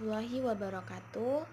warahmatullahi wabarakatuh.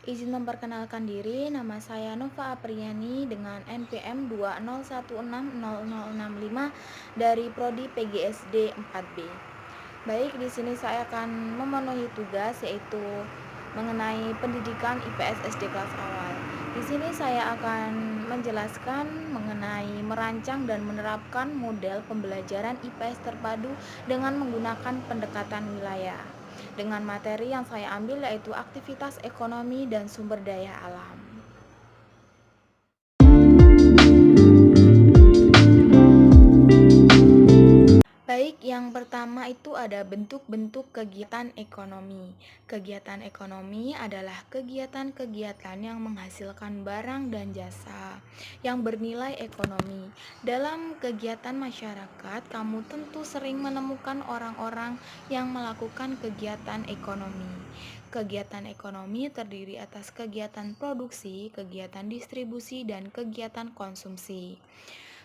Izin memperkenalkan diri, nama saya Nova Apriani dengan NPM 201600065 dari Prodi PGSD 4B. Baik, di sini saya akan memenuhi tugas yaitu mengenai pendidikan IPS SD kelas awal. Di sini saya akan menjelaskan mengenai merancang dan menerapkan model pembelajaran IPS terpadu dengan menggunakan pendekatan wilayah. Dengan materi yang saya ambil yaitu aktivitas ekonomi dan sumber daya alam. Baik, yang pertama itu ada bentuk-bentuk kegiatan ekonomi. Kegiatan ekonomi adalah kegiatan-kegiatan yang menghasilkan barang dan jasa yang bernilai ekonomi. Dalam kegiatan masyarakat, kamu tentu sering menemukan orang-orang yang melakukan kegiatan ekonomi. Kegiatan ekonomi terdiri atas kegiatan produksi, kegiatan distribusi, dan kegiatan konsumsi.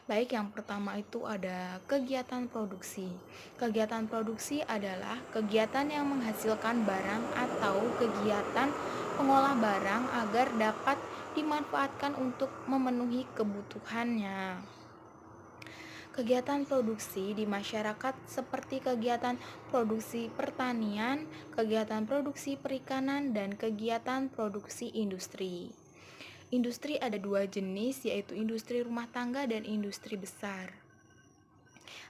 Baik, yang pertama itu ada kegiatan produksi. Kegiatan produksi adalah kegiatan yang menghasilkan barang atau kegiatan pengolah barang agar dapat dimanfaatkan untuk memenuhi kebutuhannya. Kegiatan produksi di masyarakat seperti kegiatan produksi pertanian, kegiatan produksi perikanan, dan kegiatan produksi industri. Industri ada dua jenis, yaitu industri rumah tangga dan industri besar.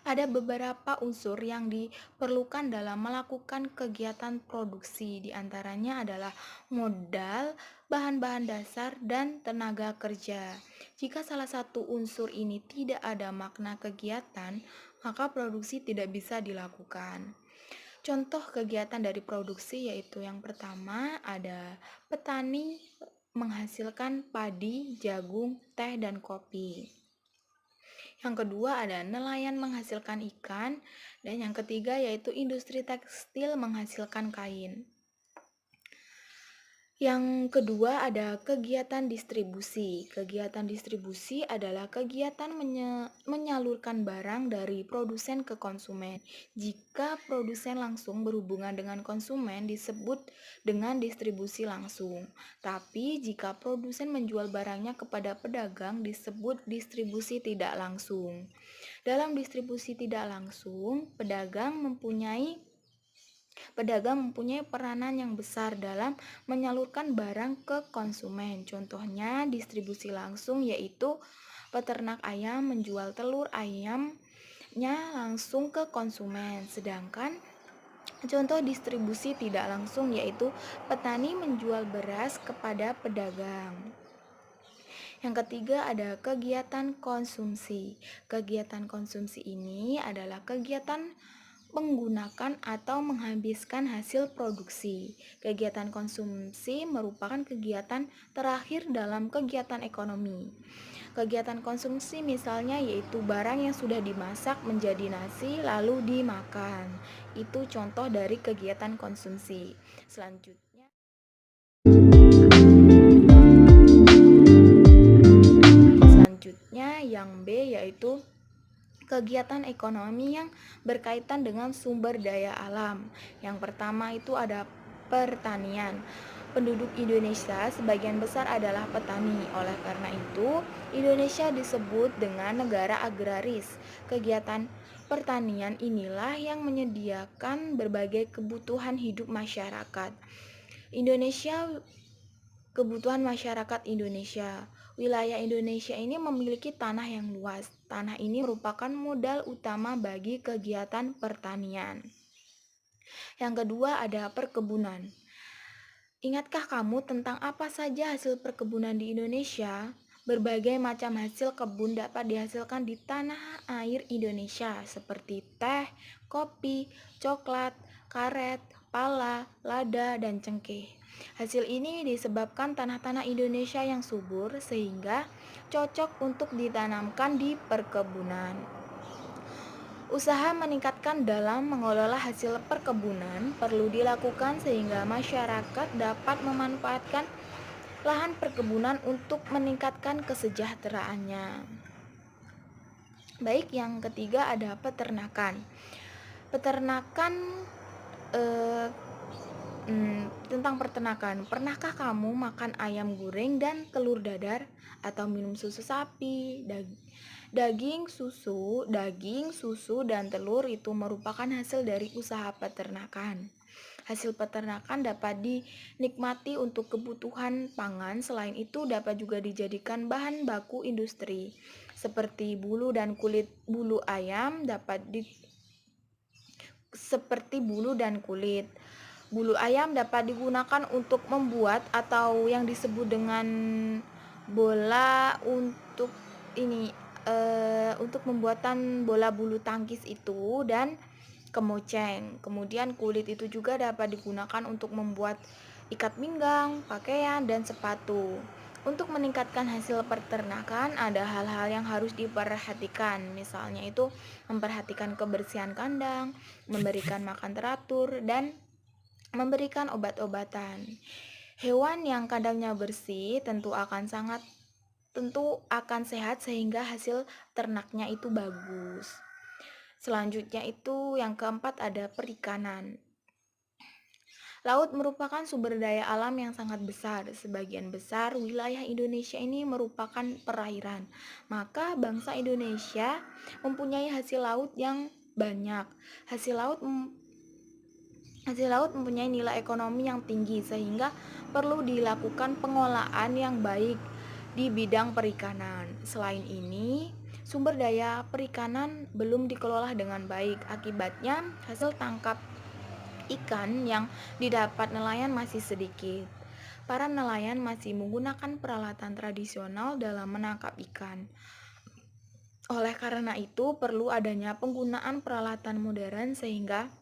Ada beberapa unsur yang diperlukan dalam melakukan kegiatan produksi, diantaranya adalah modal, bahan-bahan dasar, dan tenaga kerja. Jika salah satu unsur ini tidak ada makna kegiatan, maka produksi tidak bisa dilakukan. Contoh kegiatan dari produksi yaitu yang pertama ada petani menghasilkan padi, jagung, teh, dan kopi. Yang kedua ada nelayan menghasilkan ikan, dan yang ketiga yaitu industri tekstil menghasilkan kain. Yang kedua ada kegiatan distribusi. Kegiatan distribusi adalah kegiatan menyalurkan barang dari produsen ke konsumen. Jika produsen langsung berhubungan dengan konsumen disebut dengan distribusi langsung. Tapi jika produsen menjual barangnya kepada pedagang disebut distribusi tidak langsung. Dalam distribusi tidak langsung, pedagang mempunyai peranan yang besar dalam menyalurkan barang ke konsumen. Contohnya distribusi langsung yaitu peternak ayam menjual telur ayamnya langsung ke konsumen. Sedangkan contoh distribusi tidak langsung yaitu petani menjual beras kepada pedagang. Yang ketiga ada kegiatan konsumsi. Kegiatan konsumsi ini adalah kegiatan menggunakan atau menghabiskan hasil produksi. Kegiatan konsumsi merupakan kegiatan terakhir dalam kegiatan ekonomi. Kegiatan konsumsi misalnya yaitu barang yang sudah dimasak menjadi nasi lalu dimakan. Itu contoh dari kegiatan konsumsi. Selanjutnya yang B yaitu kegiatan ekonomi yang berkaitan dengan sumber daya alam. Yang pertama itu ada pertanian. Penduduk Indonesia sebagian besar adalah petani. Oleh karena itu, Indonesia disebut dengan negara agraris. Kegiatan pertanian inilah yang menyediakan berbagai kebutuhan hidup masyarakat. Kebutuhan masyarakat Indonesia. Wilayah Indonesia ini memiliki tanah yang luas. Tanah ini merupakan modal utama bagi kegiatan pertanian. Yang kedua ada perkebunan. Ingatkah kamu tentang apa saja hasil perkebunan di Indonesia? Berbagai macam hasil kebun dapat dihasilkan di tanah air Indonesia seperti teh, kopi, coklat, karet, pala, lada, dan cengkeh. Hasil ini disebabkan tanah-tanah Indonesia yang subur sehingga cocok untuk ditanamkan di perkebunan. Usaha meningkatkan dalam mengelola hasil perkebunan perlu dilakukan sehingga masyarakat dapat memanfaatkan lahan perkebunan untuk meningkatkan kesejahteraannya. Baik, yang ketiga ada peternakan. Peternakan Tentang peternakan, pernahkah kamu makan ayam goreng dan telur dadar atau minum susu sapi? Daging, susu, dan telur itu merupakan hasil dari usaha peternakan. Hasil peternakan dapat dinikmati untuk kebutuhan pangan, selain itu dapat juga dijadikan bahan baku industri. Seperti bulu dan kulit bulu ayam dapat di seperti bulu dan kulit. Bulu ayam dapat digunakan untuk membuat atau yang disebut dengan bola untuk pembuatan bola bulu tangkis itu dan kemoceng. Kemudian kulit itu juga dapat digunakan untuk membuat ikat pinggang, pakaian, dan sepatu. Untuk meningkatkan hasil peternakan ada hal-hal yang harus diperhatikan. Misalnya itu memperhatikan kebersihan kandang, memberikan makan teratur, dan memberikan obat-obatan. Hewan yang kandangnya bersih tentu akan sehat sehingga hasil ternaknya itu bagus. Selanjutnya itu yang keempat ada perikanan. Laut merupakan sumber daya alam yang sangat besar. Sebagian besar wilayah Indonesia ini merupakan perairan. Maka bangsa Indonesia mempunyai hasil laut yang banyak. Hasil laut mempunyai nilai ekonomi yang tinggi sehingga perlu dilakukan pengolahan yang baik di bidang perikanan. Selain ini, sumber daya perikanan belum dikelola dengan baik. Akibatnya, hasil tangkap ikan yang didapat nelayan masih sedikit. Para nelayan masih menggunakan peralatan tradisional dalam menangkap ikan. Oleh karena itu, perlu adanya penggunaan peralatan modern sehingga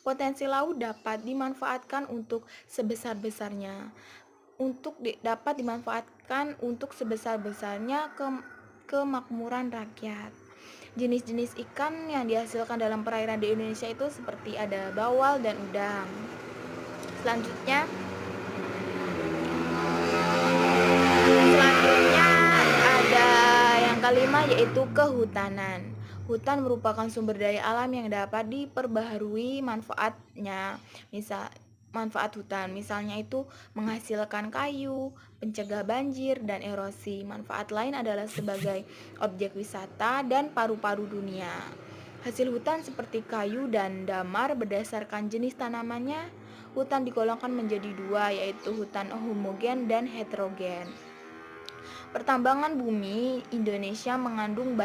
potensi laut dapat dimanfaatkan untuk sebesar-besarnya. Dapat dimanfaatkan untuk sebesar-besarnya kemakmuran rakyat. Jenis-jenis ikan yang dihasilkan dalam perairan di Indonesia itu seperti ada bawal dan udang. Selanjutnya ada yang kelima yaitu kehutanan. Hutan merupakan sumber daya alam yang dapat diperbaharui manfaat hutan, misalnya itu menghasilkan kayu, pencegah banjir dan erosi. Manfaat lain adalah sebagai objek wisata dan paru-paru dunia. Hasil hutan seperti kayu dan damar berdasarkan jenis tanamannya, hutan digolongkan menjadi dua, yaitu hutan homogen dan heterogen. Pertambangan bumi Indonesia mengandung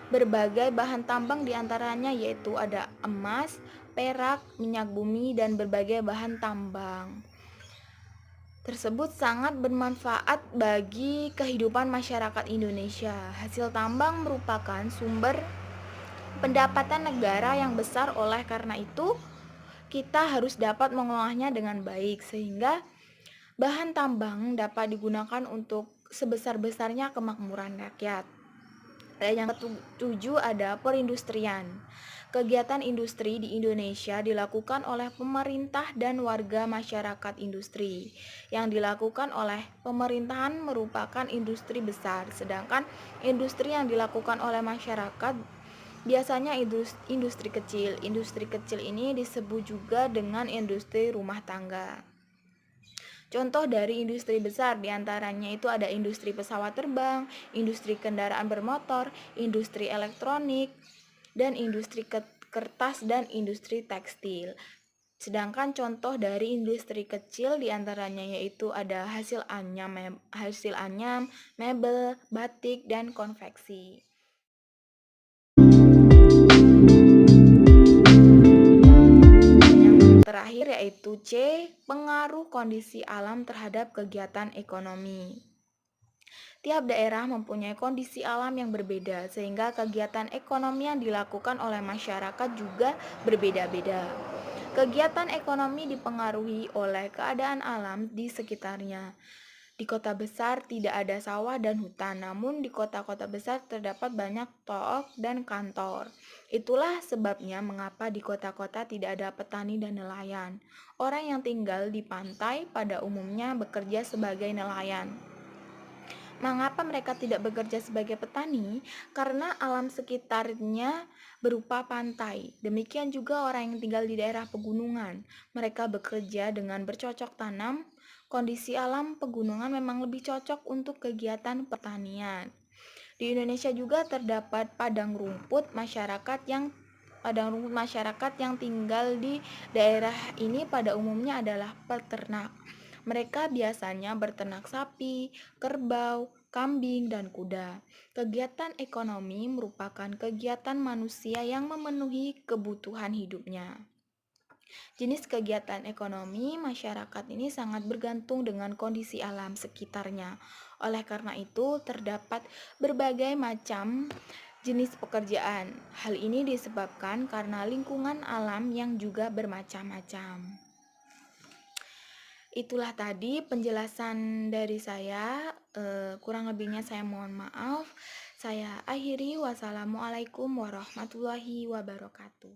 berbagai bahan tambang diantaranya yaitu ada emas, perak, minyak bumi, dan berbagai bahan tambang. Tersebut sangat bermanfaat bagi kehidupan masyarakat Indonesia. Hasil tambang merupakan sumber pendapatan negara yang besar, oleh karena itu kita harus dapat mengolahnya dengan baik sehingga bahan tambang dapat digunakan untuk sebesar-besarnya kemakmuran rakyat. Yang ketujuh ada perindustrian. Kegiatan industri di Indonesia dilakukan oleh pemerintah dan warga masyarakat. Industri yang dilakukan oleh pemerintahan merupakan industri besar, sedangkan industri yang dilakukan oleh masyarakat biasanya industri kecil. Industri kecil ini disebut juga dengan industri rumah tangga. Contoh dari industri besar diantaranya itu ada industri pesawat terbang, industri kendaraan bermotor, industri elektronik, dan industri kertas dan industri tekstil. Sedangkan contoh dari industri kecil diantaranya yaitu ada hasil anyam, mebel, batik, dan konveksi. Yang terakhir yaitu C, pengaruh kondisi alam terhadap kegiatan ekonomi. Tiap daerah mempunyai kondisi alam yang berbeda, sehingga kegiatan ekonomi yang dilakukan oleh masyarakat juga berbeda-beda. Kegiatan ekonomi dipengaruhi oleh keadaan alam di sekitarnya. Di kota besar tidak ada sawah dan hutan, namun di kota-kota besar terdapat banyak toko dan kantor. Itulah sebabnya mengapa di kota-kota tidak ada petani dan nelayan. Orang yang tinggal di pantai pada umumnya bekerja sebagai nelayan. Mengapa mereka tidak bekerja sebagai petani? Karena alam sekitarnya berupa pantai. Demikian juga orang yang tinggal di daerah pegunungan. Mereka bekerja dengan bercocok tanam. Kondisi alam pegunungan memang lebih cocok untuk kegiatan pertanian. Di Indonesia juga terdapat padang rumput masyarakat yang tinggal di daerah ini pada umumnya adalah peternak. Mereka biasanya berternak sapi, kerbau, kambing, dan kuda. Kegiatan ekonomi merupakan kegiatan manusia yang memenuhi kebutuhan hidupnya. Jenis kegiatan ekonomi masyarakat ini sangat bergantung dengan kondisi alam sekitarnya. Oleh karena itu, terdapat berbagai macam jenis pekerjaan. Hal ini disebabkan karena lingkungan alam yang juga bermacam-macam. Itulah tadi penjelasan dari saya. Kurang lebihnya saya mohon maaf. Saya akhiri. Wassalamualaikum warahmatullahi wabarakatuh.